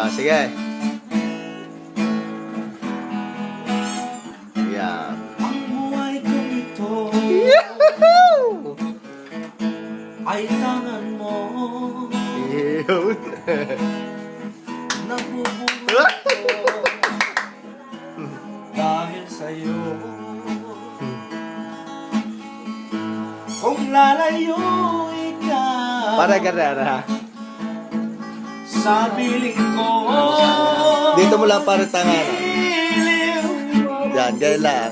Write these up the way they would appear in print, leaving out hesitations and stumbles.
Sige. Yan. Ang buhay kong ito Yahoo! ay tangan mo. Yun. Nabubuhay ko dahil sa'yo. Kung lalayo ikaw Para ganun, ha? sa piling ko, Dito mo lang para tangan. iliw Yan, ganyan lang.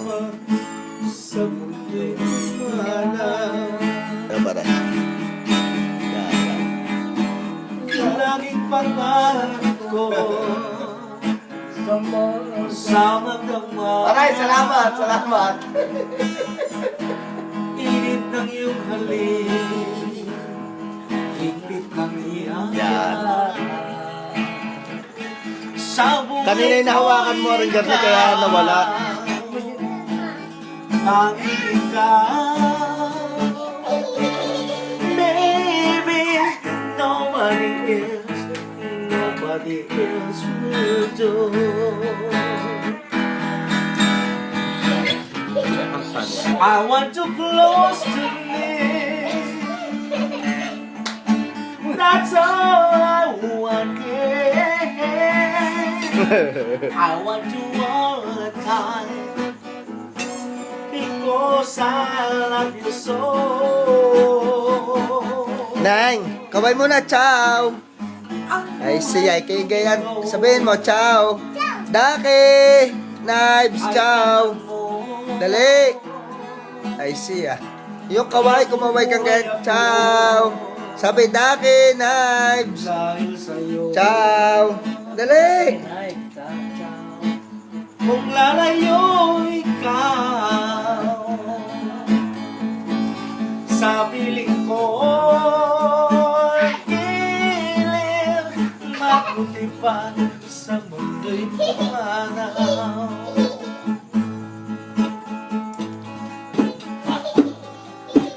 sa mundo'y mana. Yan, para. Yan, yan. Laging pangarap ko sa magdamag. Aray, salamat, salamat. Init ng iyong halik, higpit ng iyong Yan. sa buhay Kanina yung nahawakan mo rin dyan, kaya nawala. Tanging ikaw, baby, nobody else will do. I want to close to me. That's all I want. I want you all the time because I love you so. Nang, kaway muna, ciao. Ay, siya, kay gayan. Sabihin mo, ciao. Daki, Knives, ciao. Dali. Ay, siya. Yung kaway, kumaway kang gayan. Ciao. Sabi, Daki, Knives. Dahil sa'yo, Ciao. Dali. kung lalayo ikaw sa piling ko, gilid mabuti pa sa mundo'y pumanaw.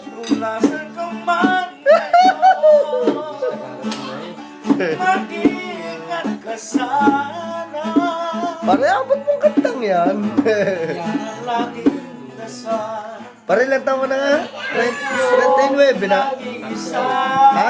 Kung nasan ka man ngayon, mag-ingat ka sana. Pare, abot mong kantang yan. Yan ang laging dasal. Pare, lang taon mo na nga. 39 na. Laging isa. Ha?